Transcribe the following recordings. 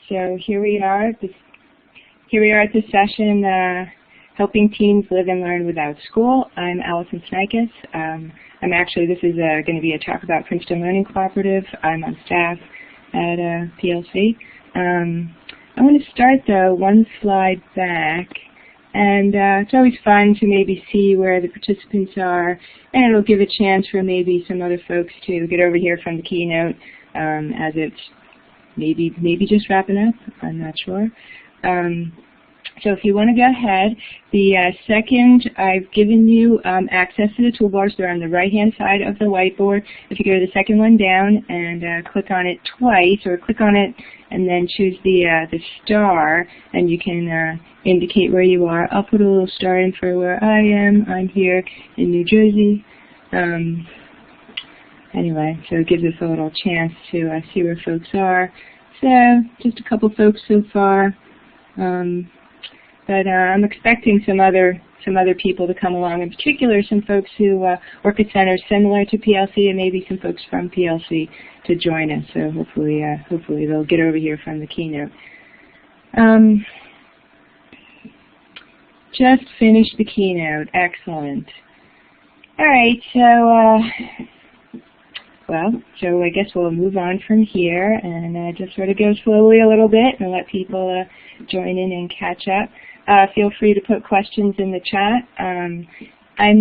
So here we are at this session, helping teens live and learn without school. I'm Alison Snieckus. This is going to be a talk about Princeton Learning Cooperative. I'm on staff at PLC. I want to start though one slide back, and it's always fun to maybe see where the participants are, and it'll give a chance for maybe some other folks to get over here from the keynote as it's maybe just wrapping up. I'm not sure. So if you want to go ahead, the second I've given you access to the toolbars. They're on the right-hand side of the whiteboard. If you go to the second one down and click on it twice, or click on it and then choose the star, and you can indicate where you are. I'll put a little star in for where I am. I'm here in New Jersey. Anyway, so it gives us a little chance to see where folks are. So just a couple folks so far. But I'm expecting some other people to come along, in particular some folks who work at centers similar to PLC, and maybe some folks from PLC to join us. So hopefully they'll get over here from the keynote. Just finished the keynote. Excellent. All right, so I guess we'll move on from here and just sort of go slowly a little bit and let people join in and catch up. Feel free to put questions in the chat. I'm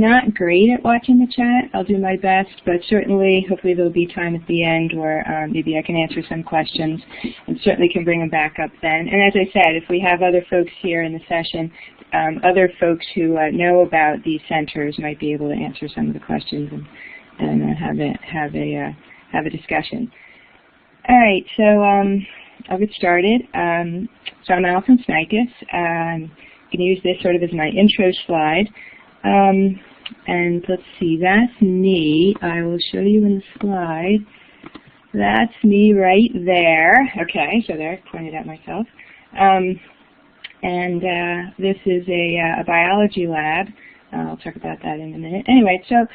not great at watching the chat. I'll do my best, but certainly, hopefully there'll be time at the end where maybe I can answer some questions, and certainly can bring them back up then. And as I said, if we have other folks here in the session, other folks who know about these centers might be able to answer some of the questions and have a discussion. All right, so I'll get started. So I'm Alison Snieckus. I'm going to use this sort of as my intro slide. And let's see, that's me. I will show you in the slide. That's me right there. Okay, so there, I pointed at myself. This is a biology lab. I'll talk about that in a minute. Anyway, so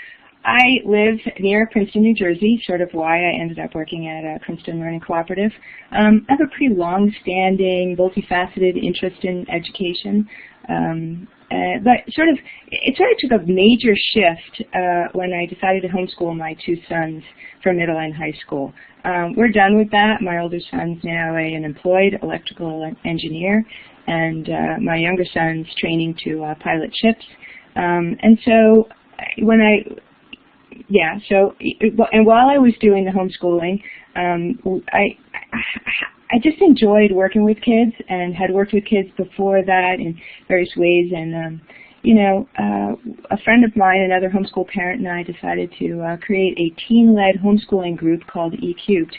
I live near Princeton, New Jersey, sort of why I ended up working at Princeton Learning Cooperative. I have a pretty long-standing, multifaceted interest in education, but it sort of took a major shift when I decided to homeschool my two sons for middle and high school. We're done with that. My older son's now an employed electrical engineer, and my younger son's training to pilot ships. And so while I was doing the homeschooling, I just enjoyed working with kids, and had worked with kids before that in various ways. And a friend of mine, another homeschool parent, and I decided to create a teen-led homeschooling group called eCubed.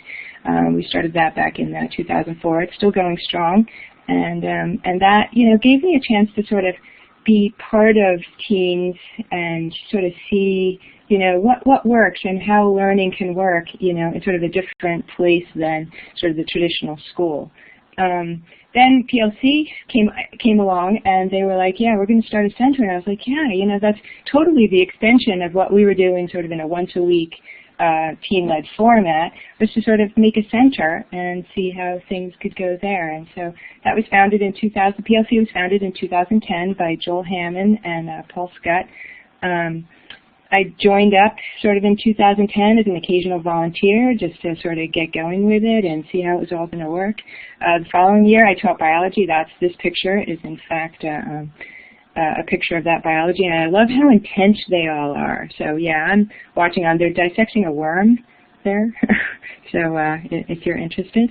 We started that back in 2004. It's still going strong, and that gave me a chance to sort of be part of teens and sort of see what works and how learning can work in sort of a different place than sort of the traditional school. Then PLC came along, and they were like, yeah, we're going to start a center. And I was like, yeah, that's totally the extension of what we were doing sort of in a once-a-week teen-led format, was to sort of make a center and see how things could go there. And so that was founded in 2000. PLC was founded in 2010 by Joel Hammond and Paul Scott. I joined up sort of in 2010 as an occasional volunteer, just to sort of get going with it and see how it was all going to work. The following year, I taught biology. This picture is, in fact, a picture of that biology, and I love how intense they all are. So yeah, I'm watching on. They're dissecting a worm there, so if you're interested.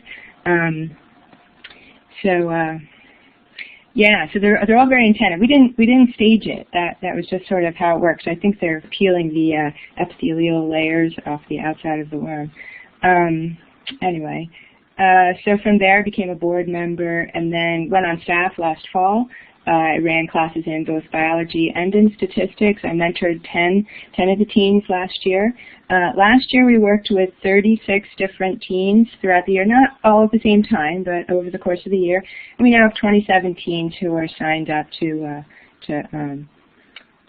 Yeah, so they're all very intense. We didn't stage it. That was just sort of how it works. I think they're peeling the epithelial layers off the outside of the worm. Anyway, so from there I became a board member, and then went on staff last fall. I ran classes in both biology and in statistics. I mentored 10 of the teens last year. Last year we worked with 36 different teens throughout the year, not all at the same time, but over the course of the year. And we now have 27 teens who are signed up to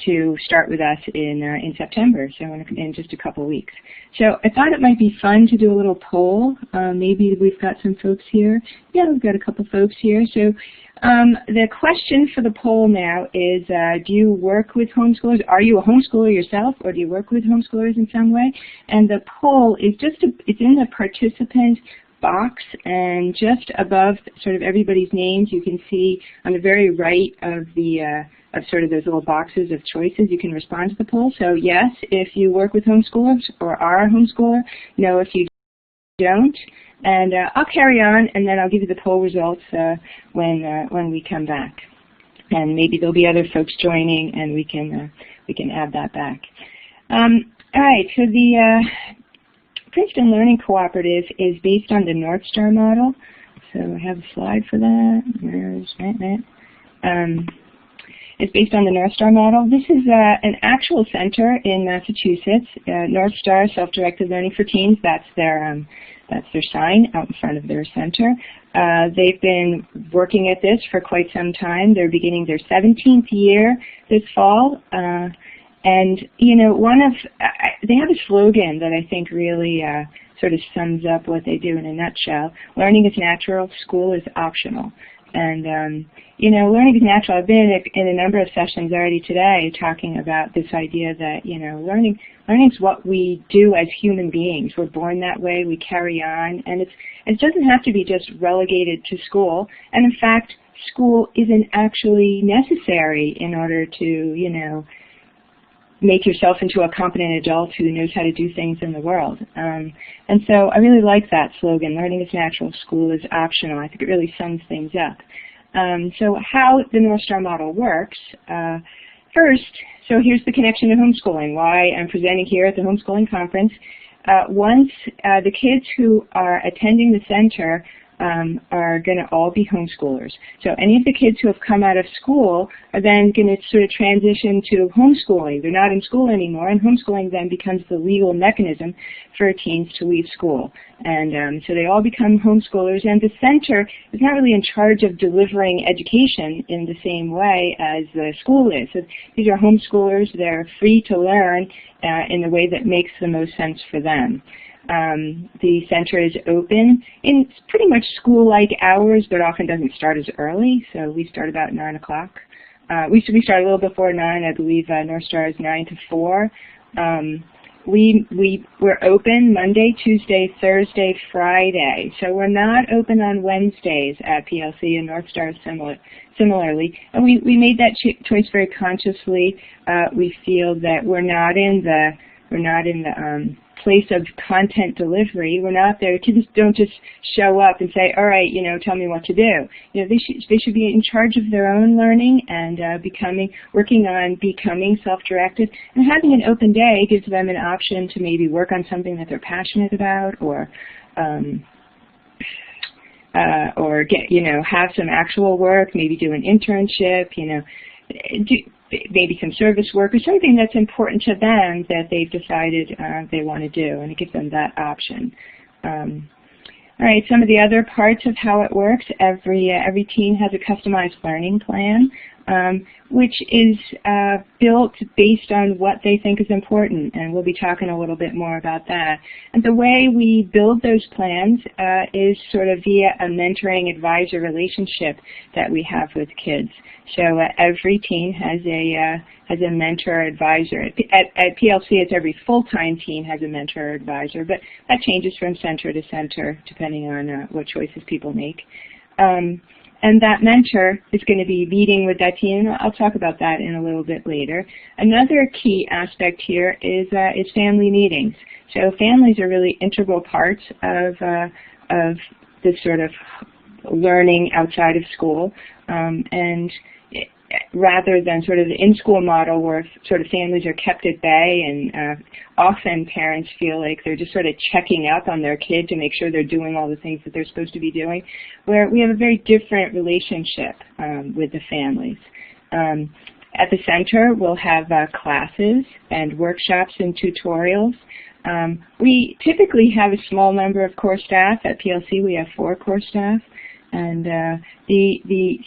to start with us in September, so in just a couple weeks. So I thought it might be fun to do a little poll. Maybe we've got some folks here. Yeah, we've got a couple folks here. So the question for the poll now is, do you work with homeschoolers? Are you a homeschooler yourself, or do you work with homeschoolers in some way? And the poll is it's in the participant box, and just above sort of everybody's names, you can see on the very right of the of sort of those little boxes of choices, you can respond to the poll. So yes, if you work with homeschoolers or are a homeschooler. No, if you don't. And I'll carry on, and then I'll give you the poll results when we come back. And maybe there'll be other folks joining, and we can add that back. All right. So the Princeton Learning Cooperative is based on the North Star model. So I have a slide for that. There's that. It's based on the North Star model. This is an actual center in Massachusetts. North Star Self-Directed Learning for Teens. That's their sign out in front of their center. They've been working at this for quite some time. They're beginning their 17th year this fall. And you know, they have a slogan that I think really sort of sums up what they do in a nutshell. Learning is natural, school is optional. And you know, learning is natural. I've been in a number of sessions already today talking about this idea that, you know, learning is what we do as human beings. We're born that way. We carry on, and it doesn't have to be just relegated to school. And in fact, school isn't actually necessary in order to, you know, make yourself into a competent adult who knows how to do things in the world. And so I really like that slogan, learning is natural, school is optional. I think it really sums things up. So how the North Star model works, first, so here's the connection to homeschooling, why I'm presenting here at the homeschooling conference. Once the kids who are attending the center are going to all be homeschoolers. So any of the kids who have come out of school are then going to sort of transition to homeschooling. They're not in school anymore, and homeschooling then becomes the legal mechanism for teens to leave school. And so they all become homeschoolers, and the center is not really in charge of delivering education in the same way as the school is. So these are homeschoolers. They're free to learn in the way that makes the most sense for them. The center is open in pretty much school-like hours, but often doesn't start as early. So we start about 9 o'clock. We start a little before 9. I believe North Star is 9 to 4. We're open Monday, Tuesday, Thursday, Friday. So we're not open on Wednesdays at PLC, and North Star is similarly. And we made that choice very consciously. We feel that we're not in the place of content delivery. We're not there. Kids don't just show up and say, all right, you know, tell me what to do. You know, they should be in charge of their own learning and working on becoming self-directed. And having an open day gives them an option to maybe work on something that they're passionate about, or get, you know, have some actual work, maybe do an internship, you know, maybe some service work or something that's important to them that they've decided they want to do, and it gives them that option. All right, some of the other parts of how it works, every teen has a customized learning plan, which is built based on what they think is important, and we'll be talking a little bit more about that. And the way we build those plans is sort of via a mentoring advisor relationship that we have with kids. So every teen has a mentor advisor. At PLC, it's every full-time teen has a mentor advisor, but that changes from center to center depending on what choices people make. And that mentor is going to be meeting with that teen. I'll talk about that in a little bit later. Another key aspect here is family meetings. So families are really integral parts of this sort of learning outside of school, and rather than sort of the in-school model where sort of families are kept at bay, and often parents feel like they're just sort of checking up on their kid to make sure they're doing all the things that they're supposed to be doing, where we have a very different relationship with the families. At the center, we'll have classes and workshops and tutorials. We typically have a small number of core staff. At PLC, we have 4 core staff. And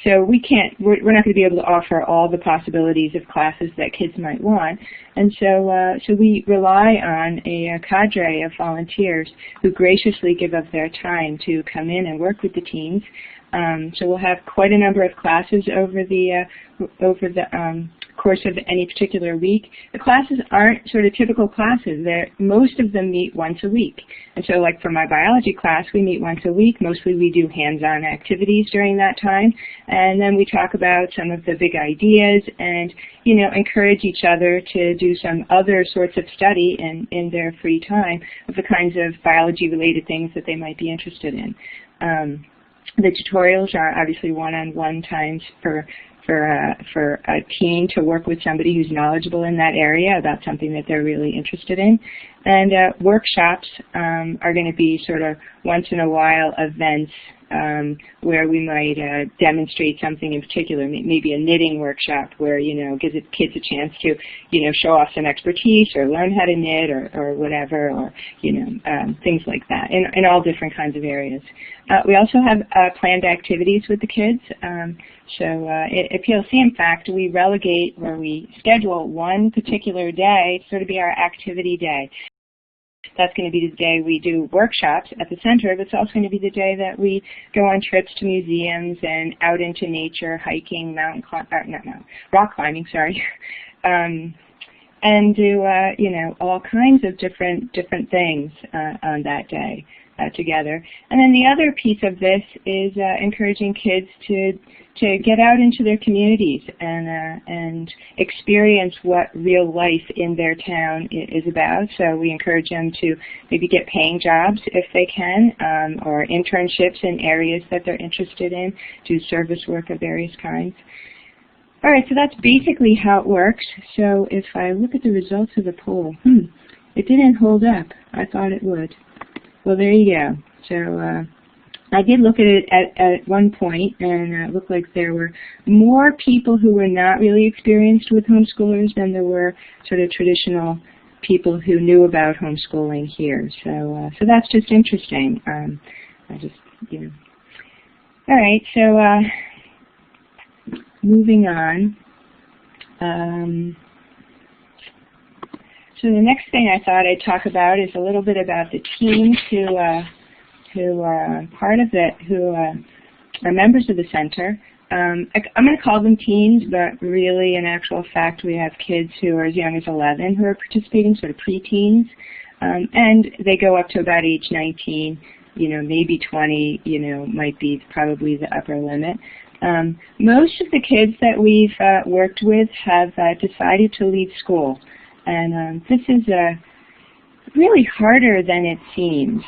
so we're not going to be able to offer all the possibilities of classes that kids might want. And so we rely on a cadre of volunteers who graciously give up their time to come in and work with the teens. So we'll have quite a number of classes over the course of any particular week. The classes aren't sort of typical classes. Most of them meet once a week. And so like for my biology class, we meet once a week. Mostly we do hands-on activities during that time. And then we talk about some of the big ideas and, you know, encourage each other to do some other sorts of study in their free time of the kinds of biology-related things that they might be interested in. The tutorials are obviously one-on-one times for a teen to work with somebody who's knowledgeable in that area about something that they're really interested in. And workshops are going to be sort of once in a while events where we might demonstrate something in particular, maybe a knitting workshop where, you know, gives kids a chance to, you know, show off some expertise or learn how to knit or whatever, or, you know, things like that in all different kinds of areas. We also have planned activities with the kids. So at PLC, in fact, we relegate or we schedule one particular day to sort of be our activity day. That's going to be the day we do workshops at the center, but it's also going to be the day that we go on trips to museums and out into nature, hiking, rock climbing, sorry, and do you know, all kinds of different things on that day together. And then the other piece of this is encouraging kids to get out into their communities and experience what real life in their town is about. So we encourage them to maybe get paying jobs if they can, or internships in areas that they're interested in, do service work of various kinds. All right, so that's basically how it works. So if I look at the results of the poll, it didn't hold up. I thought it would. Well, there you go. So I did look at it at one point, and it looked like there were more people who were not really experienced with homeschoolers than there were sort of traditional people who knew about homeschooling here. So that's just interesting. I just, you know. All right, so moving on. So the next thing I thought I'd talk about is a little bit about the teams who are part of it, who are members of the center. I'm going to call them teens, but really, in actual fact, we have kids who are as young as 11 who are participating, sort of preteens, and they go up to about age 19. You know, maybe 20. You know, might be probably the upper limit. Most of the kids that we've worked with have decided to leave school. And this is really harder than it seems.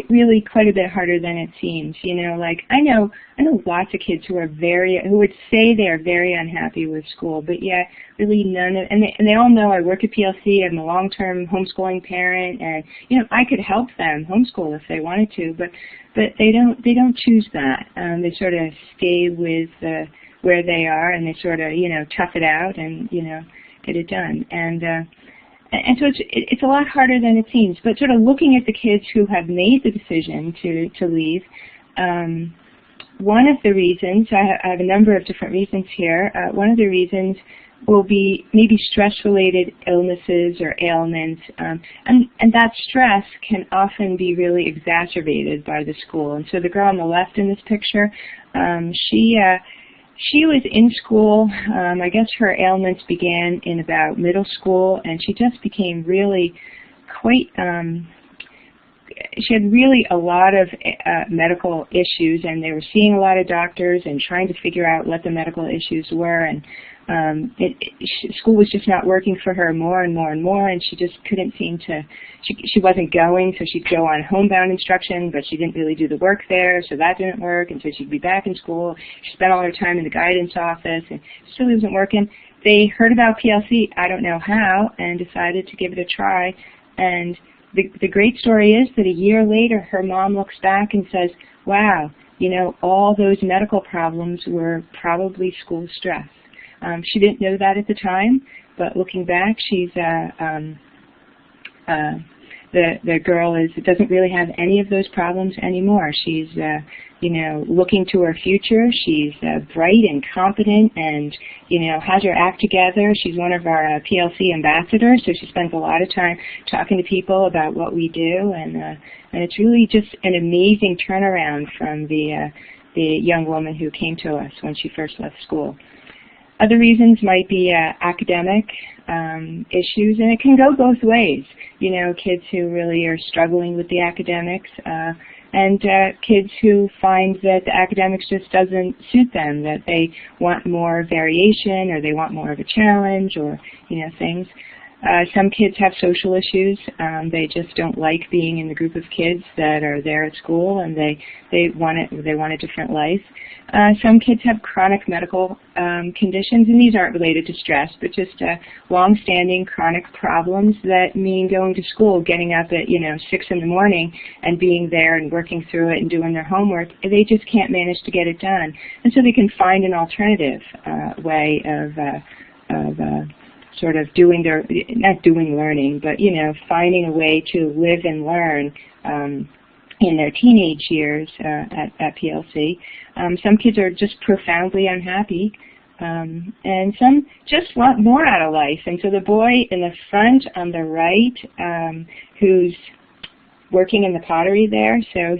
Really quite a bit harder than it seems. You know, like I know lots of kids who would say they are very unhappy with school, but yet really none of, and they all know I work at PLC. I'm a long-term homeschooling parent, and you know I could help them homeschool if they wanted to, but they don't choose that. They sort of stay with where they are, and they sort of, you know, tough it out and, you know, get it done. And so it's a lot harder than it seems. But sort of looking at the kids who have made the decision to leave, one of the reasons, I have a number of different reasons here. One of the reasons will be maybe stress-related illnesses or ailments, and that stress can often be really exacerbated by the school. And so the girl on the left in this picture, she was in school. I guess her ailments began in about middle school, and she just became really quite, she had really a lot of medical issues, and they were seeing a lot of doctors and trying to figure out what the medical issues were, and school was just not working for her more and more and more, and she just couldn't seem to, she wasn't going, so she'd go on homebound instruction, but she didn't really do the work there, so that didn't work, and so she'd be back in school. She spent all her time in the guidance office, and it still wasn't working. They heard about PLC, I don't know how, and decided to give it a try, and the great story is that a year later, her mom looks back and says, wow, you know, all those medical problems were probably school stress. She didn't know that at the time, but looking back, she's the girl doesn't really have any of those problems anymore. She's looking to her future. She's bright and competent, and has her act together. She's one of our PLC ambassadors, so she spends a lot of time talking to people about what we do, and it's really just an amazing turnaround from the young woman who came to us when she first left school. Other reasons might be academic issues, and it can go both ways. Kids who really are struggling with the academics, and kids who find that the academics just doesn't suit them, that they want more variation, or they want more of a challenge, or things. Some kids have social issues. They just don't like being in the group of kids that are there at school, and they want a different life. Some kids have chronic medical conditions, and these aren't related to stress, but just long-standing chronic problems that mean going to school, getting up at 6 in the morning, and being there and working through it and doing their homework. They just can't manage to get it done, and so they can find an alternative way of sort of doing not doing learning, but finding a way to live and learn in their teenage years at PLC. Some kids are just profoundly unhappy, and some just want more out of life. And so the boy in the front on the right, who's working in the pottery there, so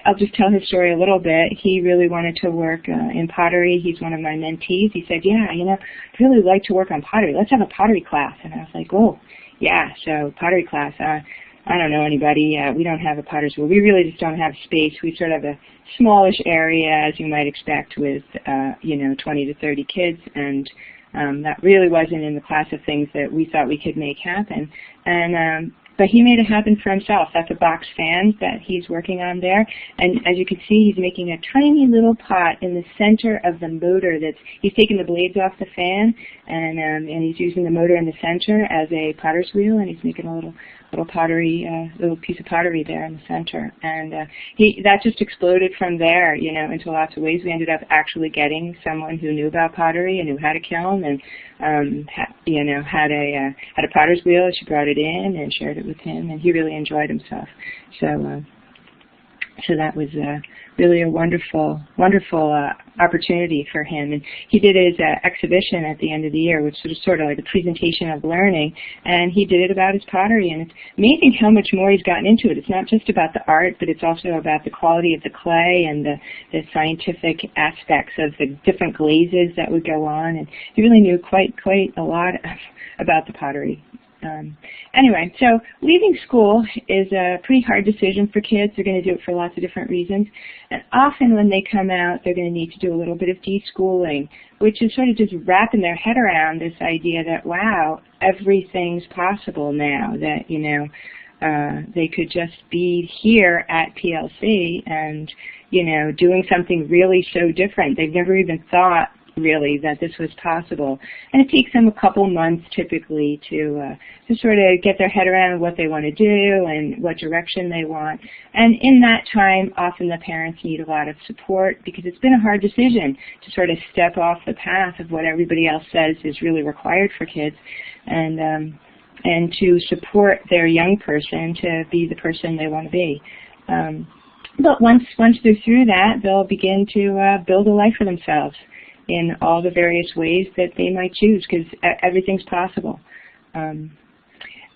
I'll just tell his story a little bit. He really wanted to work in pottery. He's one of my mentees. He said, yeah, I'd really like to work on pottery. Let's have a pottery class. And I was like, oh, yeah, so pottery class. I don't know anybody. We don't have a potter's wheel. We really just don't have space. We sort of have a smallish area, as you might expect, with 20 to 30 kids, and that really wasn't in the class of things that we thought we could make happen. But he made it happen for himself. That's a box fan that he's working on there. And as you can see, he's making a tiny little pot in the center of the motor. He's taking the blades off the fan, and he's using the motor in the center as a potter's wheel, and he's making a little piece of pottery there in the center. And that just exploded from there, into lots of ways. We ended up actually getting someone who knew about pottery and who had a kiln, and had a potter's wheel. She brought it in and shared it with him, and he really enjoyed himself. So that was really a wonderful opportunity for him. And he did his exhibition at the end of the year, which was sort of like a presentation of learning, and he did it about his pottery. And it's amazing how much more he's gotten into it. It's not just about the art, but it's also about the quality of the clay and the scientific aspects of the different glazes that would go on. And he really knew quite a lot about the pottery. Anyway, so leaving school is a pretty hard decision for kids. They're going to do it for lots of different reasons. And often when they come out, they're going to need to do a little bit of deschooling, which is sort of just wrapping their head around this idea that, wow, everything's possible now, that, they could just be here at PLC and, doing something really so different. They've never even thought really that this was possible, and it takes them a couple months typically to sort of get their head around what they want to do and what direction they want. And in that time, often the parents need a lot of support, because it's been a hard decision to sort of step off the path of what everybody else says is really required for kids, and to support their young person to be the person they want to be. But once they're through that, they'll begin to build a life for themselves in all the various ways that they might choose, because everything's possible.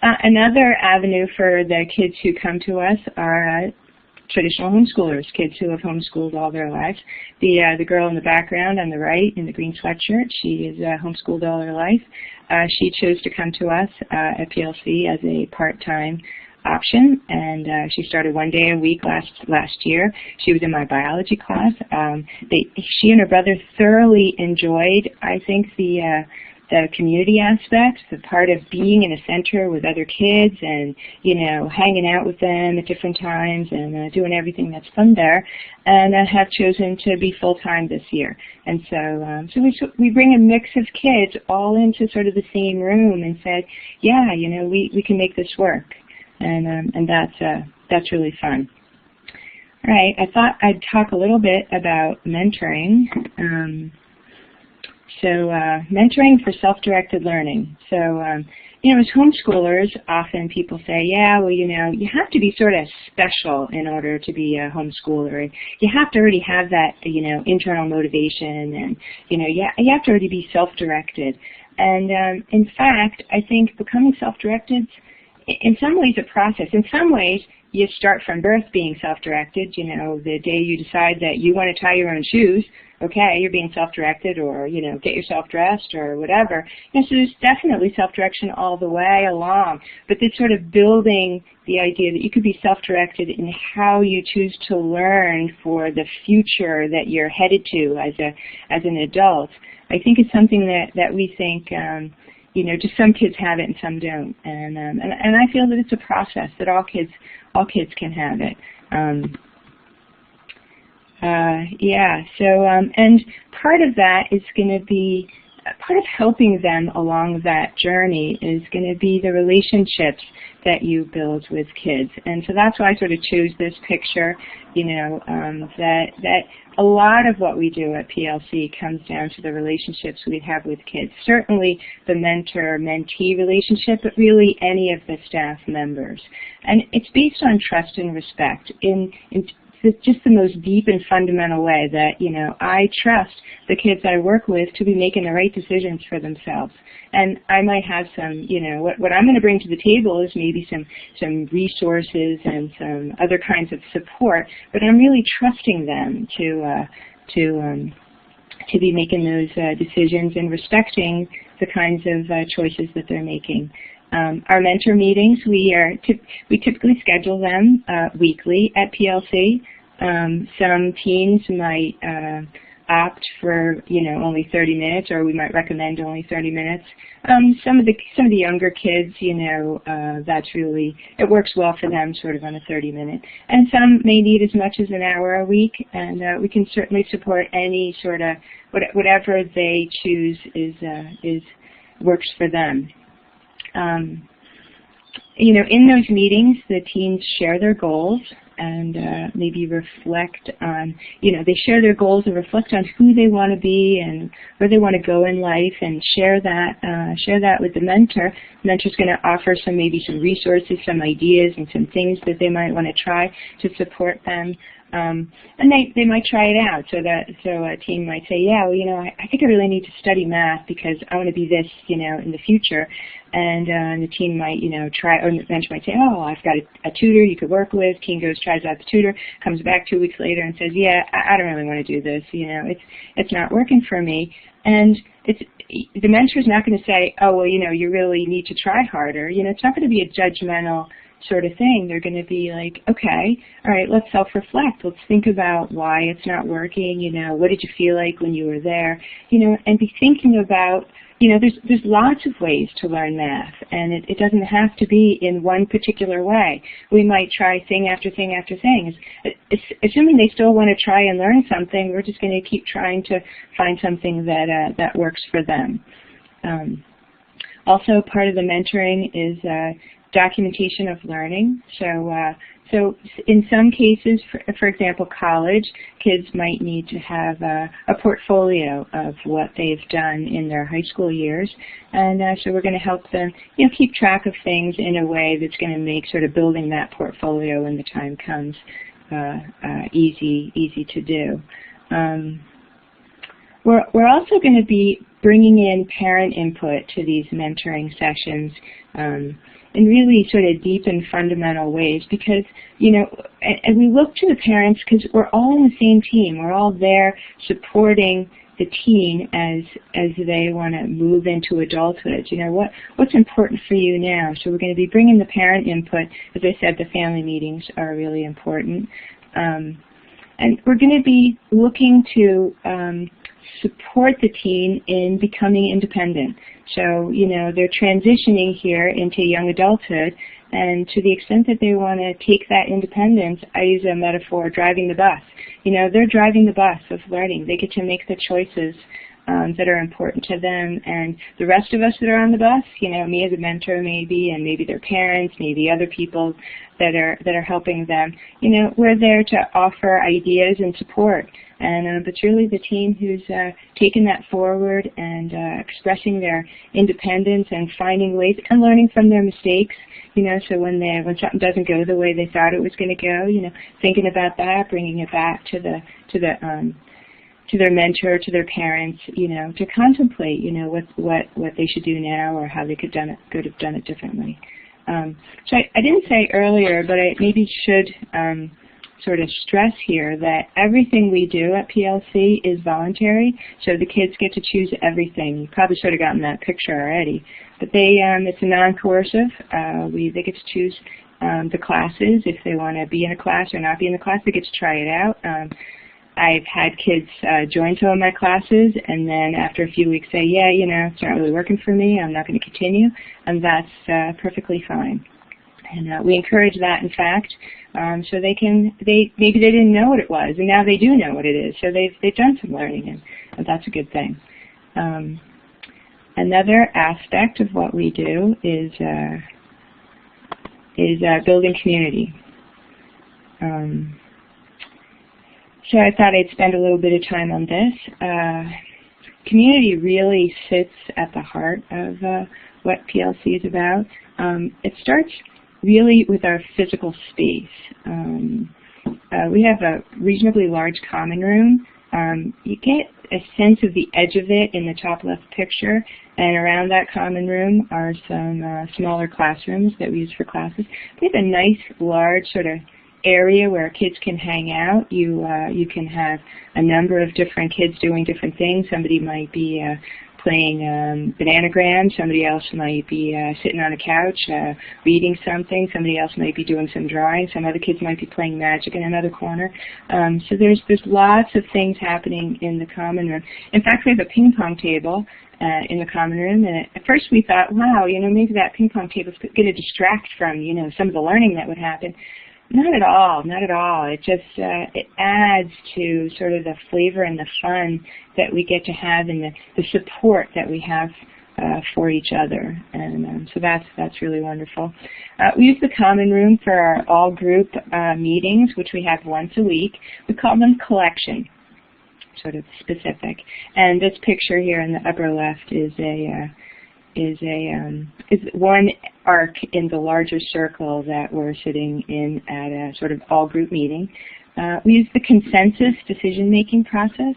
Another avenue for the kids who come to us are traditional homeschoolers, kids who have homeschooled all their lives. The girl in the background on the right in the green sweatshirt, she is homeschooled all her life. She chose to come to us at PLC as a part-time option, and she started 1 day a week last year. She was in my biology class. She and her brother thoroughly enjoyed, I think, the community aspect, the part of being in a center with other kids and, hanging out with them at different times and doing everything that's fun there, and have chosen to be full-time this year. And so we bring a mix of kids all into sort of the same room and said, yeah, we can make this work. And that's really fun. All right, I thought I'd talk a little bit about mentoring. Mentoring for self-directed learning. So you know, as homeschoolers, often people say, yeah, well, you know, you have to be sort of special in order to be a homeschooler. You have to already have that, you know, internal motivation, and, you know, you have to already be self-directed. And in fact, I think becoming self-directed, in some ways, a process. In some ways, you start from birth being self-directed. You know, the day you decide that you want to tie your own shoes, okay, you're being self-directed, or, you know, get yourself dressed or whatever. And so there's definitely self-direction all the way along. But this sort of building the idea that you could be self-directed in how you choose to learn for the future that you're headed to as an adult, I think is something that we think, you know, just some kids have it and some don't. And I feel that it's a process that all kids can have it. And part of that is going to be, part of helping them along that journey is going to be the relationships that you build with kids. And so that's why I sort of choose this picture, you know, that a lot of what we do at PLC comes down to the relationships we have with kids. Certainly the mentor-mentee relationship, but really any of the staff members. And it's based on trust and respect in just the most deep and fundamental way that, you know, I trust the kids I work with to be making the right decisions for themselves. And I might have some, you know, what I'm going to bring to the table is maybe some resources and some other kinds of support, but I'm really trusting them to be making those decisions and respecting the kinds of choices that they're making. Our mentor meetings, we typically schedule them weekly at PLC. Some teens might opt for, you know, only 30 minutes, or we might recommend only 30 minutes. Some of the younger kids, you know, that's really, it works well for them, sort of on a 30-minute. And some may need as much as an hour a week, and we can certainly support any sort of whatever they choose works for them. You know, in those meetings, the teens share their goals and maybe reflect on, you know, they share their goals and reflect on who they want to be and where they want to go in life, and share that with the mentor. The mentor's going to offer maybe some resources, some ideas, and some things that they might want to try to support them. And they might try it out. So a teen might say, yeah, well, you know, I think I really need to study math because I want to be this, you know, in the future. And the teen might, you know, try, or the mentor might say, oh, I've got a tutor you could work with. Teen goes, tries out the tutor, comes back 2 weeks later and says, yeah, I don't really want to do this. You know, it's not working for me. And the mentor's not going to say, oh, well, you know, you really need to try harder. You know, it's not going to be a judgmental sort of thing. They're going to be like, okay, all right, let's self-reflect. Let's think about why it's not working. You know, what did you feel like when you were there? You know, and be thinking about, you know, there's lots of ways to learn math, and it doesn't have to be in one particular way. We might try thing after thing after thing. Assuming they still want to try and learn something, we're just going to keep trying to find something that works for them. Also, part of the mentoring is documentation of learning. So in some cases, for example, college, kids might need to have a portfolio of what they've done in their high school years. And so we're going to help them, you know, keep track of things in a way that's going to make sort of building that portfolio when the time comes easy to do. We're also going to be bringing in parent input to these mentoring sessions in really sort of deep and fundamental ways, because, you know, and we look to the parents because we're all on the same team. We're all there supporting the teen as they want to move into adulthood. You know, what's important for you now? So we're going to be bringing the parent input. As I said, the family meetings are really important. And we're going to be looking to support the teen in becoming independent. So, you know, they're transitioning here into young adulthood, and to the extent that they want to take that independence, I use a metaphor, driving the bus. You know, they're driving the bus of learning. They get to make the choices that are important to them, and the rest of us that are on the bus, you know, me as a mentor maybe, and maybe their parents, maybe other people that are helping them, you know, we're there to offer ideas and support. And but it's really the team who's taken that forward and expressing their independence and finding ways and learning from their mistakes. You know, so when something doesn't go the way they thought it was going to go, you know, thinking about that, bringing it back to their mentor, to their parents, you know, to contemplate, you know, what they should do now or how they could have done it differently. So I didn't say earlier, but I maybe should sort of stress here that everything we do at PLC is voluntary, so the kids get to choose everything. You probably should have gotten that picture already, but it's a non-coercive. They get to choose the classes. If they want to be in a class or not be in the class, they get to try it out. I've had kids join some of my classes and then after a few weeks say, yeah, you know, it's not really working for me, I'm not going to continue, and that's perfectly fine. And we encourage that, in fact, so maybe they didn't know what it was, and now they do know what it is, so they've done some learning, and that's a good thing. Another aspect of what we do is building community. So I thought I'd spend a little bit of time on this. Community really sits at the heart of what PLC is about. It starts really with our physical space. We have a reasonably large common room. You get a sense of the edge of it in the top left picture, and around that common room are some smaller classrooms that we use for classes. We have a nice large sort of area where kids can hang out. You can have a number of different kids doing different things. Somebody might be playing bananagrams, somebody else might be sitting on a couch reading something, somebody else might be doing some drawing, some other kids might be playing magic in another corner. So there's lots of things happening in the common room. In fact, we have a ping pong table in the common room, and at first we thought, wow, you know, maybe that ping pong table is going to distract from, you know, some of the learning that would happen. Not at all, not at all. It just, it adds to sort of the flavor and the fun that we get to have and the support that we have for each other. And so that's really wonderful. We use the common room for our all-group meetings, which we have once a week. We call them collection, sort of specific. And this picture here in the upper left is one arc in the larger circle that we're sitting in at a sort of all-group meeting. We use the consensus decision-making process.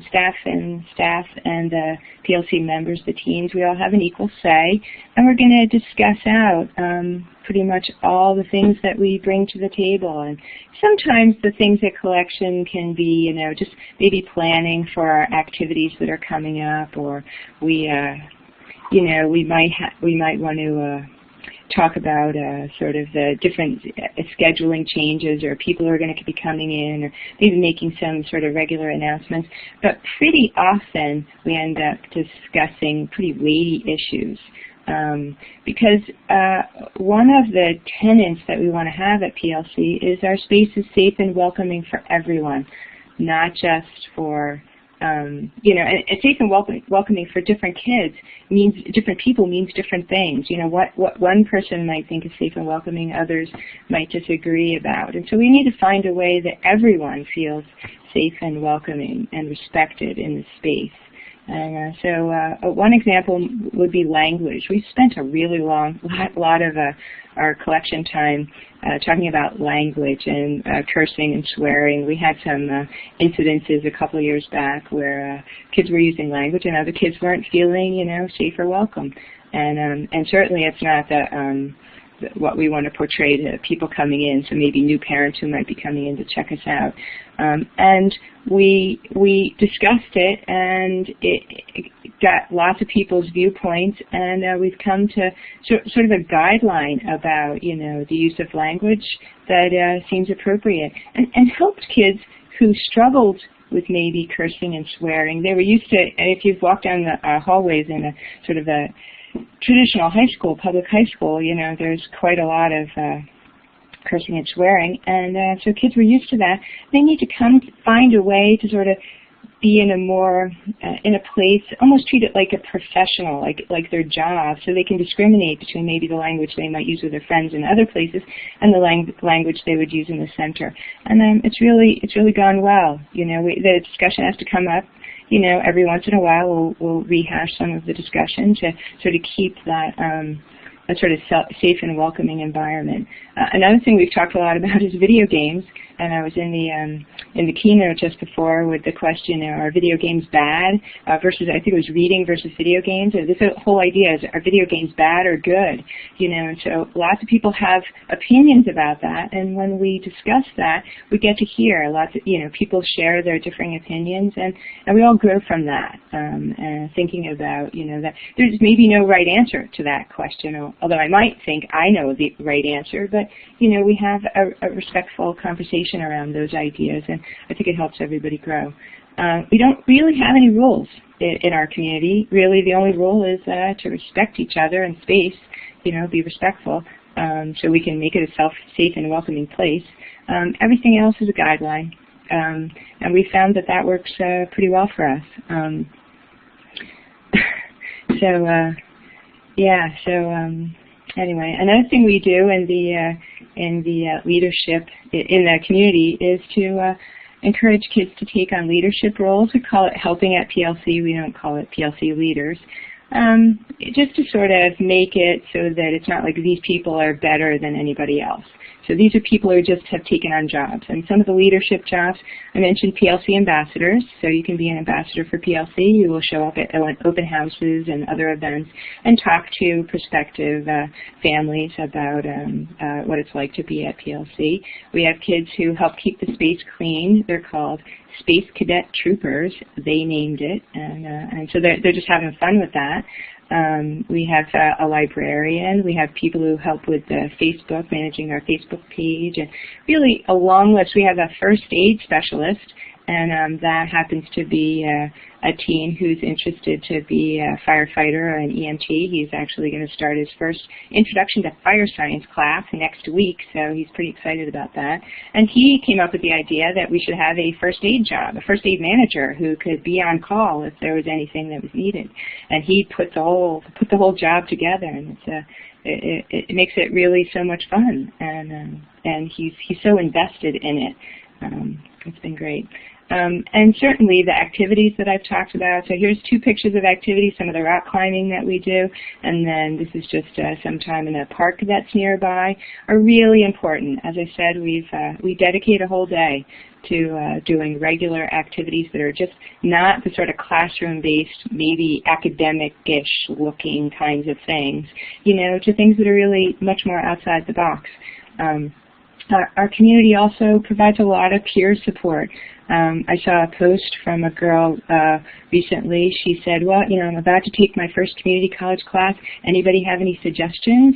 Staff and PLC members, the teams, we all have an equal say, and we're going to discuss out pretty much all the things that we bring to the table. And sometimes the things at collection can be, you know, just maybe planning for our activities that are coming up, or we might want to talk about sort of the different scheduling changes, or people who are going to be coming in, or maybe making some sort of regular announcements. But pretty often we end up discussing pretty weighty issues. Because one of the tenets that we want to have at PLC is our space is safe and welcoming for everyone, not just for and safe and welcoming for different kids means different people means different things. You know, what one person might think is safe and welcoming, others might disagree about. And so we need to find a way that everyone feels safe and welcoming and respected in the space. And so one example would be language. We spent a really lot of our collection time talking about language and cursing and swearing. We had some incidences a couple of years back where kids were using language and other kids weren't feeling, you know, safe or welcome. And certainly it's not what we want to portray to people coming in, so maybe new parents who might be coming in to check us out. And we discussed it, and it got lots of people's viewpoints, and we've come to sort of a guideline about, you know, the use of language that seems appropriate, and helped kids who struggled with maybe cursing and swearing. They were used to, if you've walked down the hallways in a sort of a traditional high school, public high school, you know, there's quite a lot of cursing and swearing, and so kids were used to that. They need to find a way to sort of be in a more, in a place, almost treat it like a professional, like their job, so they can discriminate between maybe the language they might use with their friends in other places and the language they would use in the center. And it's really gone well. You know, the discussion has to come up. You know, every once in a while we'll rehash some of the discussion to sort of keep that a sort of safe and welcoming environment. Another thing we've talked a lot about is video games, and I was in the keynote just before with the question, are video games bad versus, I think it was reading versus video games. This whole idea is, are video games bad or good? You know, and so lots of people have opinions about that, and when we discuss that, we get to hear lots of, you know, people share their differing opinions, and we all grow from that, and thinking about, you know, that there's maybe no right answer to that question, although I might think I know the right answer, but, you know, we have a respectful conversation around those ideas, and I think it helps everybody grow. We don't really have any rules in our community. Really, the only rule is to respect each other in space, you know, be respectful, so we can make it a safe and welcoming place. Everything else is a guideline, and we found that works pretty well for us. Anyway, another thing we do in the leadership in the community is to encourage kids to take on leadership roles. We call it helping at PLC. We don't call it PLC leaders. Just to sort of make it so that it's not like these people are better than anybody else. So these are people who just have taken on jobs. And some of the leadership jobs, I mentioned PLC ambassadors. So you can be an ambassador for PLC. You will show up at open houses and other events and talk to prospective families about what it's like to be at PLC. We have kids who help keep the space clean. They're called Space Cadet Troopers. They named it. And so they're just having fun with that. We have a librarian. We have people who help with Facebook, managing our Facebook page, and really a long list. We have a first aid specialist, and that happens to be a teen who's interested to be a firefighter or an EMT. He's actually going to start his first introduction to fire science class next week, so he's pretty excited about that. And he came up with the idea that we should have a first aid job, a first aid manager who could be on call if there was anything that was needed. And he put the whole job together, and it makes it really so much fun. And he's so invested in it. It's been great. And certainly the activities that I've talked about. So here's two pictures of activities, some of the rock climbing that we do, and then this is just some time in a park that's nearby, are really important. As I said, we dedicate a whole day to doing regular activities that are just not the sort of classroom-based, maybe academic-ish looking kinds of things, you know, to things that are really much more outside the box. Our community also provides a lot of peer support. I saw a post from a girl recently. She said, well, you know, I'm about to take my first community college class. Anybody have any suggestions?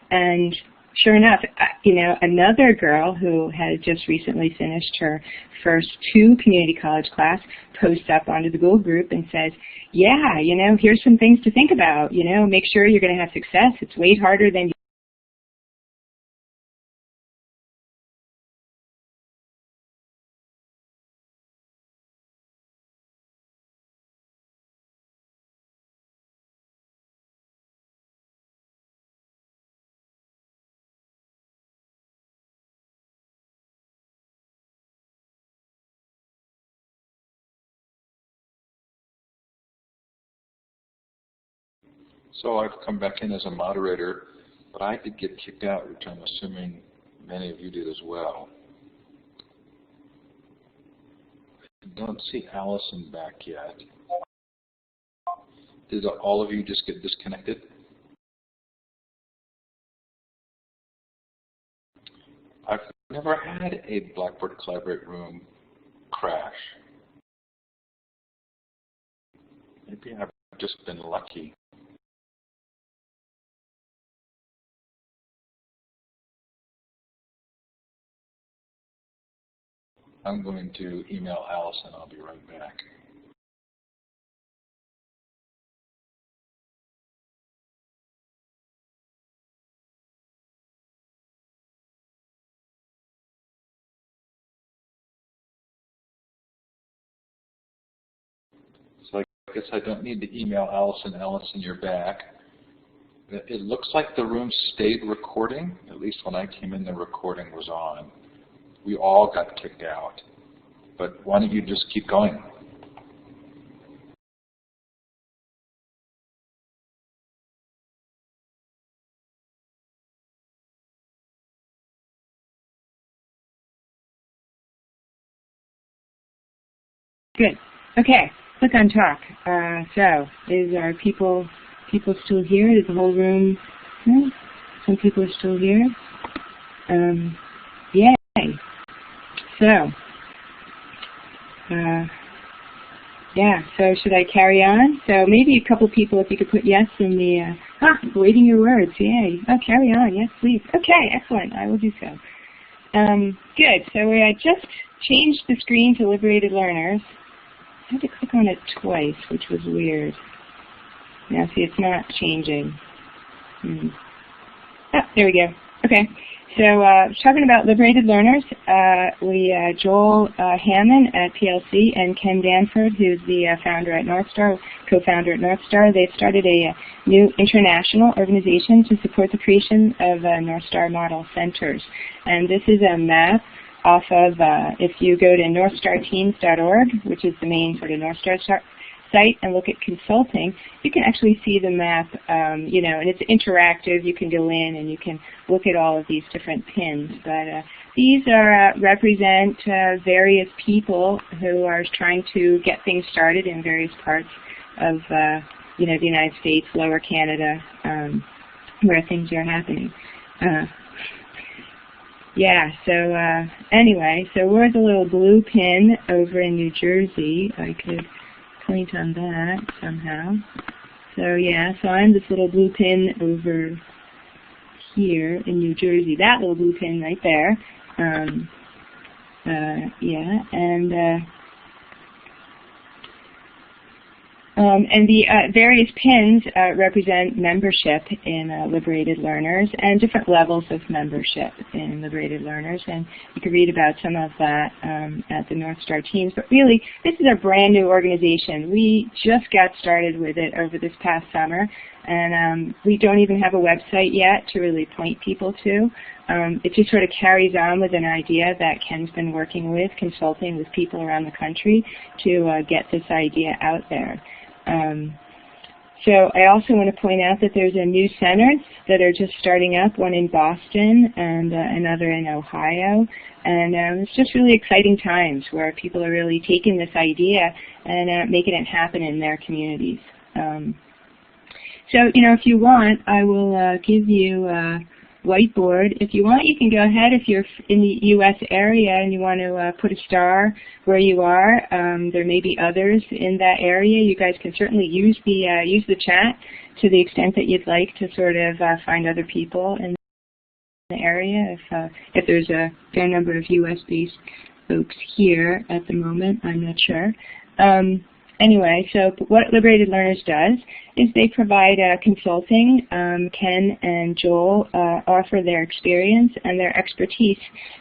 And sure enough, you know, another girl who had just recently finished her first 2 community college class posts up onto the Google group and says, yeah, you know, here's some things to think about. You know, make sure you're going to have success. It's way harder than you So I've come back in as a moderator, but I did get kicked out, which I'm assuming many of you did as well. I don't see Alison back yet. Did all of you just get disconnected? I've never had a Blackboard Collaborate room crash. Maybe I've just been lucky. I'm going to email Alison. I'll be right back. guess I don't need to email Alison. Alison, you're back. It looks like the room stayed recording. At least when I came in, the recording was on. We all got kicked out. But why don't you just keep going? Good. Okay. Click on talk. So, are people still here? Is the whole room? Some people are still here. Yay. So, yeah. So should I carry on? So maybe a couple people, if you could put yes in the. Waiting your words. Yay. Oh, carry on. Yes, please. Okay. Excellent. I will do so. Good. So I just changed the screen to Liberated Learners. I had to click on it twice, which was weird. Now, see, it's not changing. There we go. Okay. So I was talking about Liberated Learners. Joel Hammond at PLC and Ken Danford, who's the founder at Northstar, co-founder at Northstar, they've started a new international organization to support the creation of Northstar Model Centers. And this is a map off of, if you go to northstarteams.org, which is the main sort of Northstar site, and look at consulting, you can actually see the map, and it's interactive. You can go in and you can look at all of these different pins. But these are represent various people who are trying to get things started in various parts of, the United States, Lower Canada, where things are happening. Yeah, so anyway, so we're the little blue pin over in New Jersey. I could point on that somehow. So yeah, so I'm this little blue pin over here in New Jersey. That little blue pin right there. Yeah, and the various pins represent membership in Liberated Learners and different levels of membership in Liberated Learners. And you can read about some of that at the Northstar teams. But really, this is a brand new organization. We just got started with it over this past summer. And we don't even have a website yet to really point people to. It just sort of carries on with an idea that Ken's been working with, consulting with people around the country to get this idea out there. So I also want to point out that there's a new centers that are just starting up, one in Boston and another in Ohio. And it's just really exciting times where people are really taking this idea and making it happen in their communities. So, if you want, I will give you a whiteboard. If you want, you can go ahead. If you're in the U.S. area and you want to put a star where you are, there may be others in that area. You guys can certainly use the chat to the extent that you'd like to sort of find other people in the area. If there's a fair number of U.S.-based folks here at the moment, I'm not sure. Anyway, so what Liberated Learners does is they provide consulting. Ken and Joel offer their experience and their expertise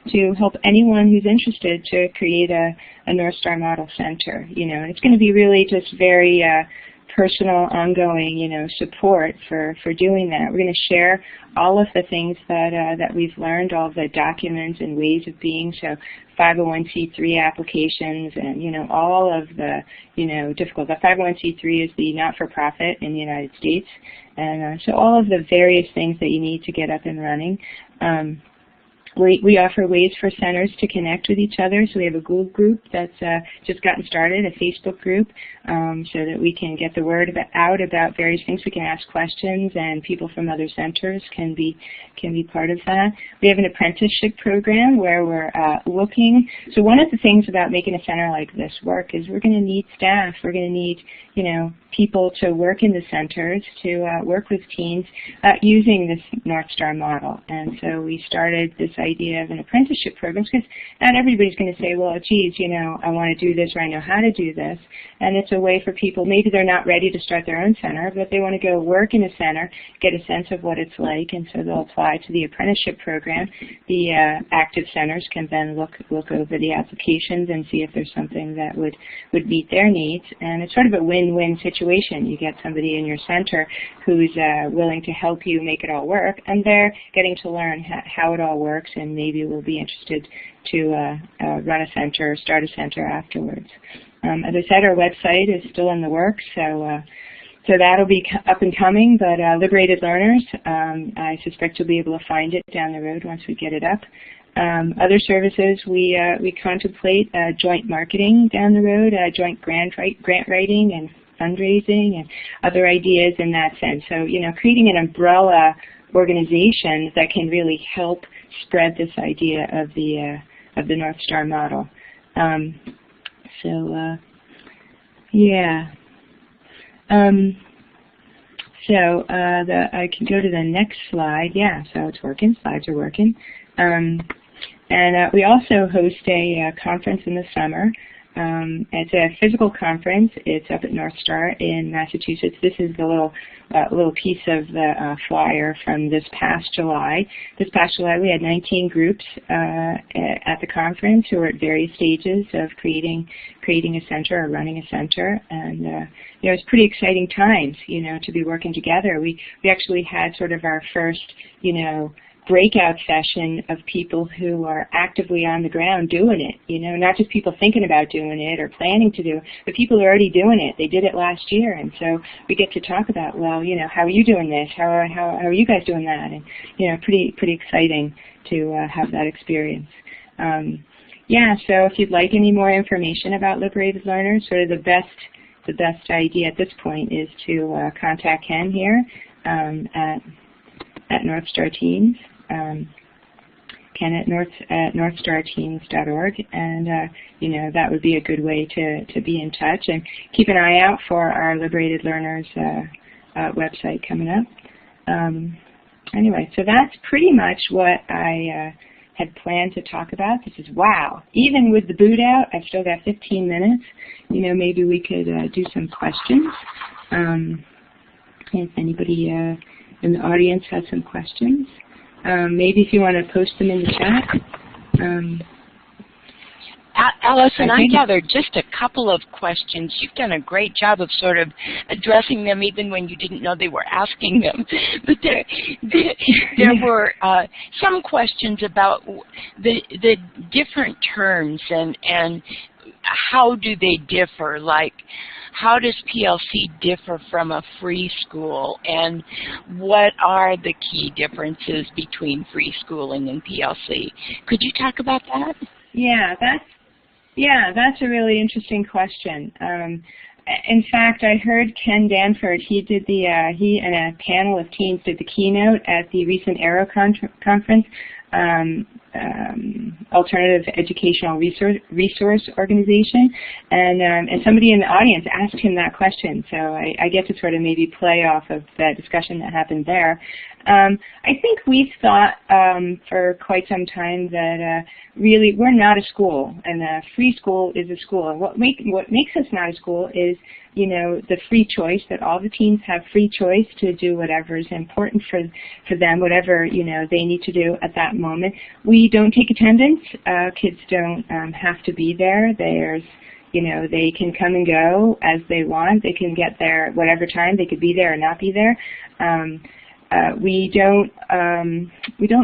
to help anyone who's interested to create a Northstar Model Center. And it's going to be really just very personal, ongoing, support for doing that. We're going to share all of the things that we've learned, all the documents and ways of being, so 501c3 applications and, all of the, difficult. The 501c3 is the not-for-profit in the United States, and so all of the various things that you need to get up and running. We offer ways for centers to connect with each other. So we have a Google group that's just gotten started, a Facebook group, so that we can get the word out about various things. We can ask questions, and people from other centers can be part of that. We have an apprenticeship program where we're looking. So one of the things about making a center like this work is we're going to need staff. We're going to need, people to work in the centers, to work with teens using this Northstar model. And so we started this idea of an apprenticeship program, because not everybody's going to say, well, geez, you know, I want to do this, or I know how to do this. And it's a way for people, maybe they're not ready to start their own center, but they want to go work in a center, get a sense of what it's like, and so they'll apply to the apprenticeship program. The active centers can then look over the applications and see if there's something that would meet their needs. And it's sort of a win-win situation. You get somebody in your center who's willing to help you make it all work, and they're getting to learn how it all works, and maybe will be interested to run a center or start a center afterwards. As I said, our website is still in the works, so that'll be up and coming, but Liberated Learners, I suspect you'll be able to find it down the road once we get it up. Other services, we contemplate joint marketing down the road, joint grant writing and fundraising and other ideas in that sense. So, you know, creating an umbrella organization that can really help spread this idea of the North Star model. I can go to the next slide. Yeah, so it's working. Slides are working. And we also host a conference in the summer. It's a physical conference. It's up at North Star in Massachusetts. This is the little piece of the flyer from this past July. This past July, we had 19 groups at the conference who were at various stages of creating a center or running a center, and you know, it's pretty exciting times, you know, to be working together. We actually had sort of our first, you know, breakout session of people who are actively on the ground doing it, you know, not just people thinking about doing it or planning to do it, but people who are already doing it. They did it last year, and so we get to talk about, well, you know, how are you doing this? How are you guys doing that? And, you know, pretty exciting to have that experience. Yeah, so if you'd like any more information about Liberated Learners, sort of the best idea at this point is to contact Ken here at North Star Teams. Ken at northstarteams.org, and you know, that would be a good way to be in touch, and keep an eye out for our Liberated Learners website coming up. Anyway, so that's pretty much what I had planned to talk about. This is, wow, even with the boot out, I've still got 15 minutes. You know, maybe we could do some questions. If anybody in the audience has some questions. Maybe if you want to post them in the chat. Alison, I gathered just a couple of questions. You've done a great job of sort of addressing them even when you didn't know they were asking them. But there were some questions about the different terms and how do they differ? Like, how does PLC differ from a free school, and what are the key differences between free schooling and PLC? Could you talk about that? Yeah, that's a really interesting question. In fact, I heard Ken Danford. He and a panel of teens did the keynote at the recent Aero conference. Alternative Educational Resource Organization, and somebody in the audience asked him that question, so I get to sort of maybe play off of the discussion that happened there. I think we've thought for quite some time that really we're not a school, and a free school is a school. And what makes us not a school is, you know, the free choice, that all the teens have free choice to do whatever is important for them, whatever, you know, they need to do at that moment. We don't take attendance. Kids don't have to be there. You know, they can come and go as they want. They can get there whatever time. They could be there or not be there. We don't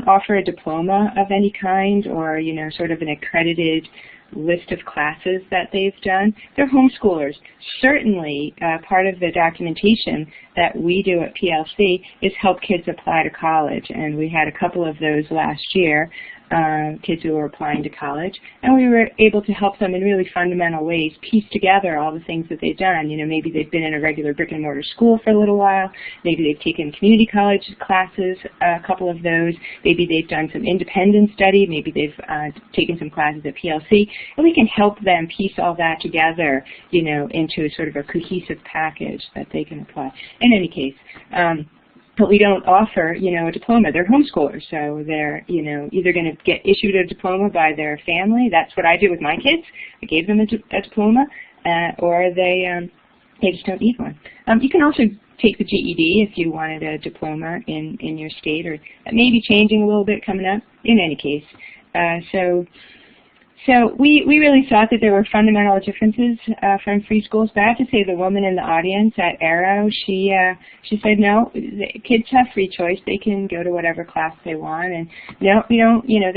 offer a diploma of any kind, or, you know, sort of an accredited list of classes that they've done. They're homeschoolers. Certainly, part of the documentation that we do at PLC is help kids apply to college, and we had a couple of those last year. Kids who were applying to college, and we were able to help them in really fundamental ways piece together all the things that they've done. You know, maybe they've been in a regular brick and mortar school for a little while, maybe they've taken community college classes, a couple of those, maybe they've done some independent study, maybe they've taken some classes at PLC, and we can help them piece all that together, you know, into sort of a cohesive package that they can apply. In any case, but we don't offer, a diploma. They're homeschoolers, so they're, either going to get issued a diploma by their family. That's what I did with my kids. I gave them a diploma, or they just don't need one. You can also take the GED if you wanted a diploma in your state, or that may be changing a little bit coming up. In any case, so we really thought that there were fundamental differences from free schools. But I have to say, the woman in the audience at Arrow, she said, no, the kids have free choice. They can go to whatever class they want, and no, they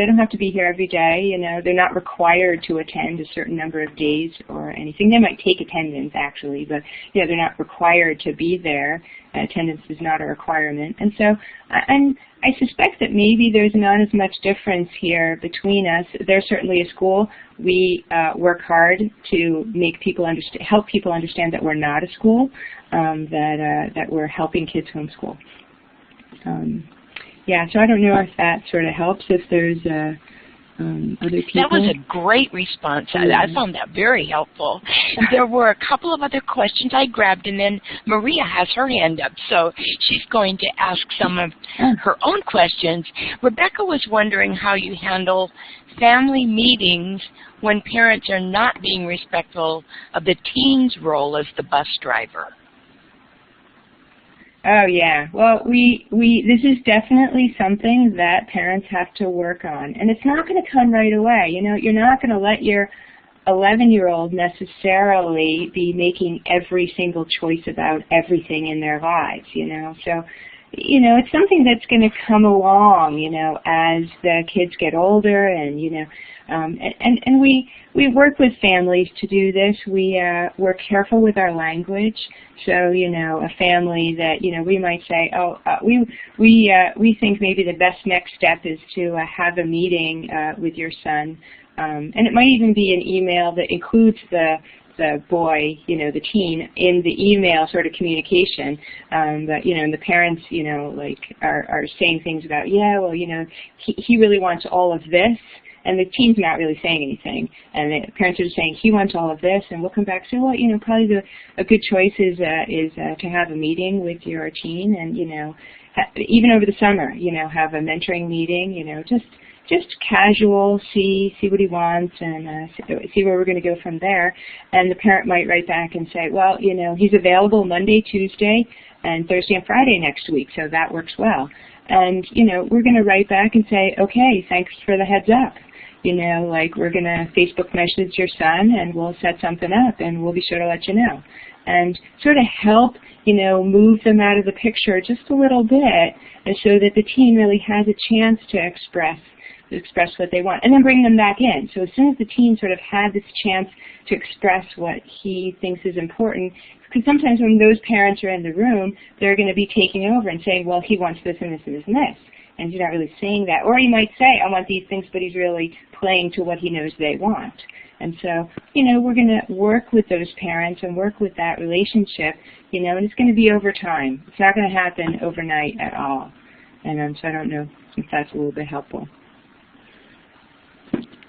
don't have to be here every day. They're not required to attend a certain number of days or anything. They might take attendance actually, but they're not required to be there. Attendance is not a requirement, and so I suspect that maybe there's not as much difference here between us. They're certainly a school. We work hard to make people help people understand that we're not a school, that we're helping kids homeschool. Yeah, so I don't know if that sort of helps. If there's other people. That was a great response. I found that very helpful. There were a couple of other questions I grabbed, and then Maria has her hand up, so she's going to ask some of her own questions. Rebecca was wondering how you handle family meetings when parents are not being respectful of the teen's role as the bus driver. Oh yeah, well this is definitely something that parents have to work on, and it's not going to come right away. You're not going to let your 11-year-old necessarily be making every single choice about everything in their lives. So it's something that's going to come along, as the kids get older, and and we work with families to do this. We're careful with our language. So a family that we might say, we think maybe the best next step is to have a meeting with your son, and it might even be an email that includes the boy, the teen, in the email sort of communication. But and the parents, are saying things about, he really wants all of this. And the teen's not really saying anything, and the parents are just saying he wants all of this, and we'll come back and say, well, probably a good choice is to have a meeting with your teen, and even over the summer, have a mentoring meeting, just casual, see what he wants, and see where we're going to go from there. And the parent might write back and say, well, he's available Monday, Tuesday, and Thursday and Friday next week, so that works well. And we're going to write back and say, okay, thanks for the heads up. We're going to Facebook message your son, and we'll set something up, and we'll be sure to let you know. And sort of help, move them out of the picture just a little bit, and so that the teen really has a chance to express what they want, and then bring them back in. So as soon as the teen sort of had this chance to express what he thinks is important, because sometimes when those parents are in the room, they're going to be taking over and saying, well, he wants this and this and this and this. And you're not really saying that. Or you might say, I want these things, but he's really playing to what he knows they want. And so, we're going to work with those parents and work with that relationship, and it's going to be over time. It's not going to happen overnight at all. And so I don't know if that's a little bit helpful.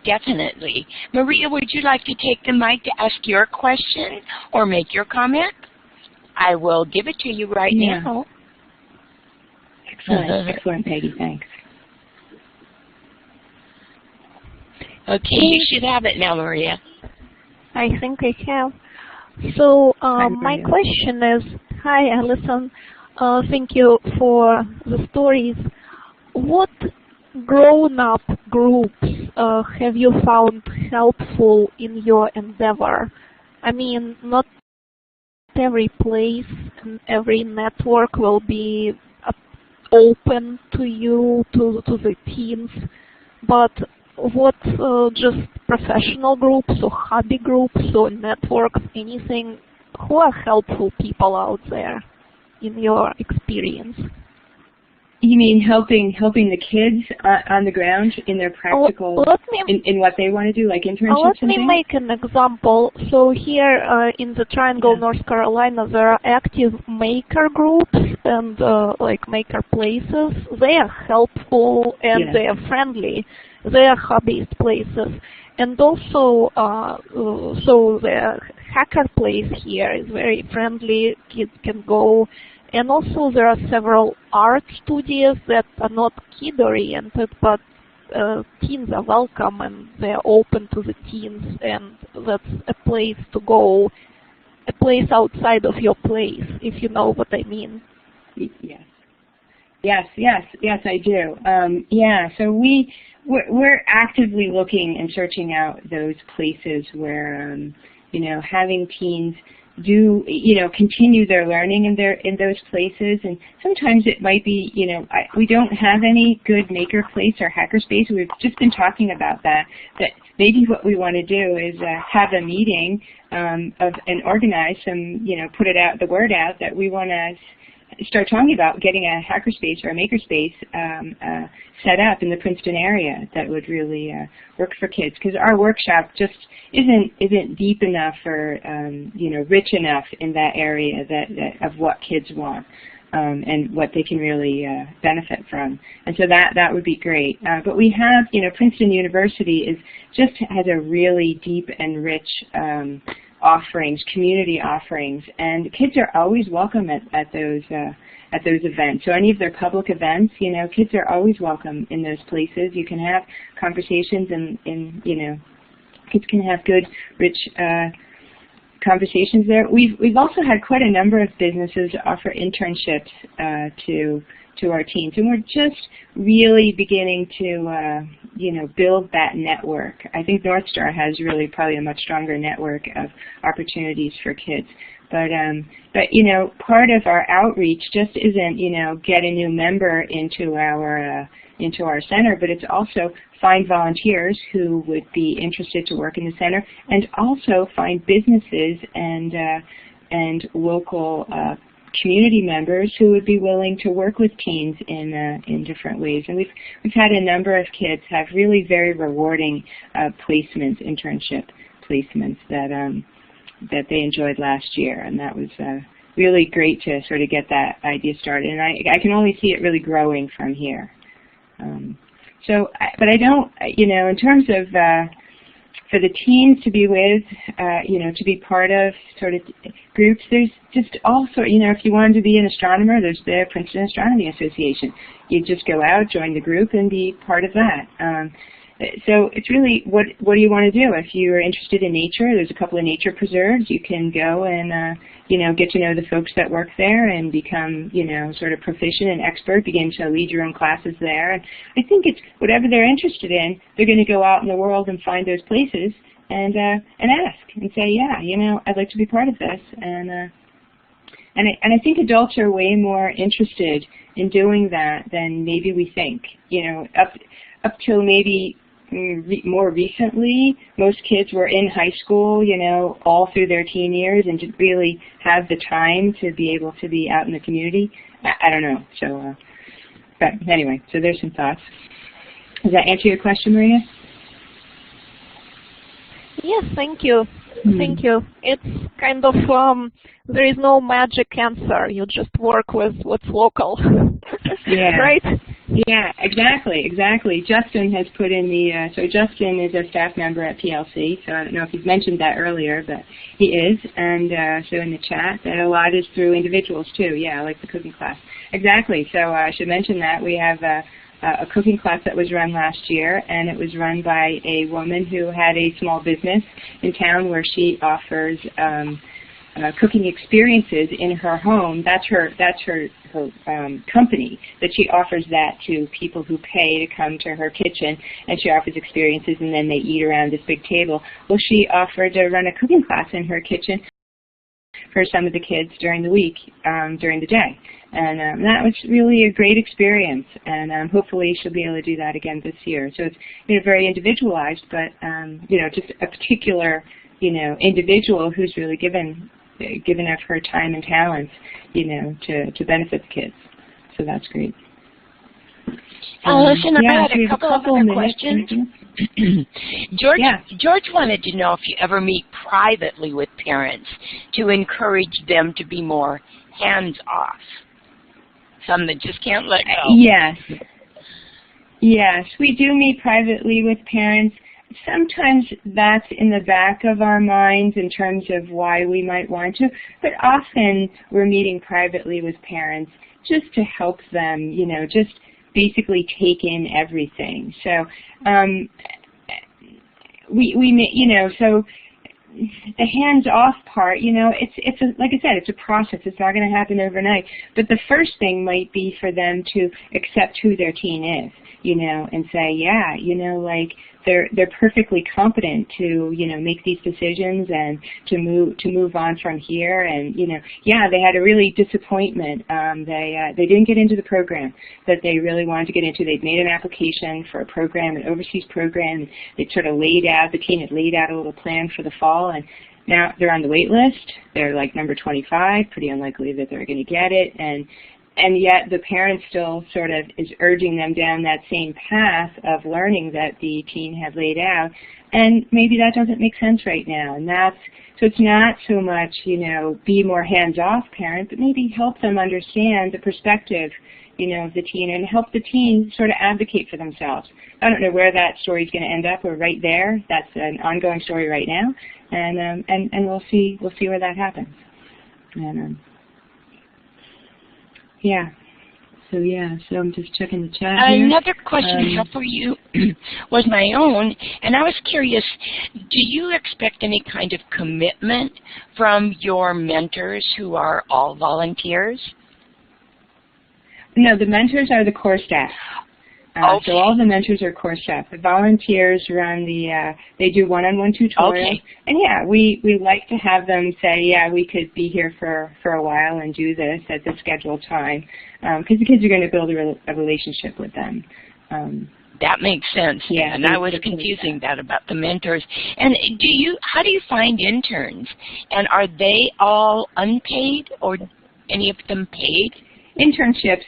Definitely. Maria, would you like to take the mic to ask your question or make your comment? I will give it to you right now. Excellent, Peggy, thanks. Okay, you should have it now, Maria. I think I have. So my question is, hi, Alison. Thank you for the stories. What grown-up groups have you found helpful in your endeavor? I mean, not every place and every network will be open to you, to the teens, but what just professional groups or hobby groups or networks, anything, who are helpful people out there in your experience? You mean helping the kids on the ground in their practical, in what they want to do, like internships Let me make an example. So here in the Triangle, North Carolina, there are active maker groups and like maker places. They are helpful and they are friendly. They are hobbyist places. And also, so the hacker place here is very friendly. Kids can go And also there are several art studios that are not kid-oriented, but teens are welcome and they're open to the teens, and that's a place to go, a place outside of your place, if you know what I mean. Yes. Yes, I do. Yeah, so we're actively looking and searching out those places where, having teens do, continue their learning in those places. And sometimes it might be, we don't have any good makerspace or hackerspace. We've just been talking about that maybe what we want to do is have a meeting and organize some, put the word out that we want to start talking about getting a hackerspace or a makerspace set up in the Princeton area that would really work for kids, because our workshop just isn't deep enough or rich enough in that area of what kids want and what they can really benefit from. And so that would be great. But we have, Princeton University has a really deep and rich offerings, community offerings, and kids are always welcome at those events. So any of their public events, kids are always welcome in those places. You can have conversations and kids can have good, rich conversations there. We've also had quite a number of businesses offer internships to our teens, and we're just really beginning to build that network. I think North Star has really probably a much stronger network of opportunities for kids. But part of our outreach just isn't get a new member into our center, but it's also find volunteers who would be interested to work in the center, and also find businesses and local community members who would be willing to work with teens in different ways. And we've had a number of kids have really very rewarding placements, internship placements that they enjoyed last year, and that was really great to sort of get that idea started. And I can only see it really growing from here. But I don't, in terms of for the teens to be with, to be part of sort of groups, there's just also, if you wanted to be an astronomer, there's the Princeton Astronomy Association. You just go out, join the group, and be part of that. So it's really, what do you want to do? If you're interested in nature, there's a couple of nature preserves. You can go and, get to know the folks that work there and become, sort of proficient and expert, begin to lead your own classes there. And I think it's whatever they're interested in, they're going to go out in the world and find those places and ask and say, yeah, I'd like to be part of this. And I think adults are way more interested in doing that than maybe we think. Up till maybe more recently, most kids were in high school, all through their teen years, and didn't really have the time to be able to be out in the community. I don't know. So, but anyway, so there's some thoughts. Does that answer your question, Maria? Yes, thank you. Thank you. It's kind of, there is no magic answer. You just work with what's local. Yeah. Right? Yeah, exactly. Justin has put in so Justin is a staff member at PLC, so I don't know if he's mentioned that earlier, but he is, and so in the chat, that a lot is through individuals too, like the cooking class. Exactly, so I should mention that we have a cooking class that was run last year, and it was run by a woman who had a small business in town where she offers cooking experiences in her home. That's her company, that she offers that to people who pay to come to her kitchen, and she offers experiences, and then they eat around this big table. Well, she offered to run a cooking class in her kitchen for some of the kids during the week, during the day. And that was really a great experience, and hopefully she'll be able to do that again this year. So it's very individualized, but just a particular individual who's really given of her time and talents, to benefit the kids. So that's great. Alison, I had a couple of other questions. George wanted to know if you ever meet privately with parents to encourage them to be more hands-off. Some that just can't let go. Yes, we do meet privately with parents. sometimes that's in the back of our minds in terms of why we might want to, but often we're meeting privately with parents just to help them, you know, just basically take in everything. So we may, you know, so the hands-off part, you know, it's a, like I said, it's a process. It's not going to happen overnight. But the first thing might be for them to accept who their teen is, you know, and say, yeah, you know, like they're perfectly competent to, you know, make these decisions and to move on from here. And, you know, yeah, they had a really disappointment. They didn't get into the program that they really wanted to get into. They'd made an application for a program, an overseas program. They'd sort of laid out, the teen had laid out a little plan for the fall, and now they're on the wait list. They're like number 25, pretty unlikely that they're going to get it. And yet the parent still sort of is urging them down that same path of learning that the teen had laid out. And maybe that doesn't make sense right now. And so it's not so much, you know, be more hands-off parent, but maybe help them understand the perspective, you know, of the teen and help the teen sort of advocate for themselves. I don't know where that story is going to end up. We're right there. That's an ongoing story right now. And we'll see where that happens. And, yeah. So I'm just checking the chat here. Another question here for you was my own, and I was curious, do you expect any kind of commitment from your mentors who are all volunteers? No, the mentors are the core staff. Okay. So all the mentors are core staff. The volunteers run they do one-on-one tutorials. Okay. And yeah, we like to have them say, yeah, we could be here for a while and do this at the scheduled time, because the kids are going to build a relationship with them. That makes sense. Yeah, and I was confusing that about the mentors. And how do you find interns? And are they all unpaid or any of them paid? Internships,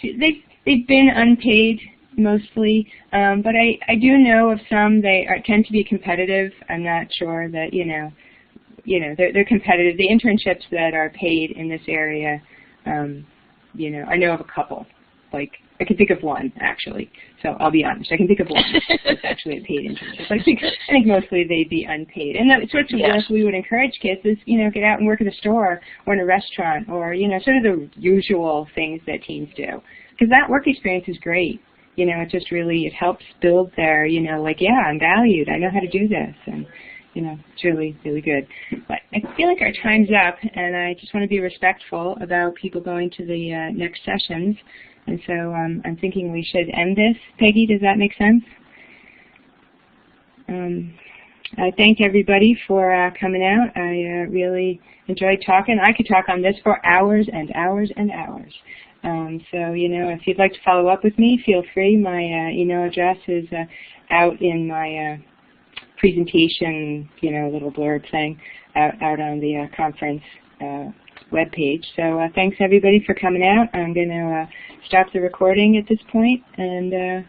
they've been unpaid mostly, but I do know of some. They tend to be competitive. I'm not sure that they're competitive. The internships that are paid in this area, I know of a couple. Like I can think of one actually. So I'll be honest, I can think of one that's actually a paid internship. I think mostly they'd be unpaid. And the sorts of work we would encourage kids is get out and work at a store or in a restaurant or sort of the usual things that teens do, because that work experience is great. It just really, it helps build their, like, yeah, I'm valued. I know how to do this. And, it's really, really good. But I feel like our time's up, and I just want to be respectful about people going to the next sessions. And so I'm thinking we should end this. Peggy, does that make sense? I thank everybody for coming out. I really enjoyed talking. I could talk on this for hours and hours and hours. So, if you'd like to follow up with me, feel free. My email address is out in my presentation, little blurb thing out on the conference webpage. So thanks, everybody, for coming out. I'm going to stop the recording at this point. And,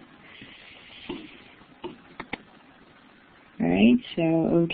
all right, so, okay.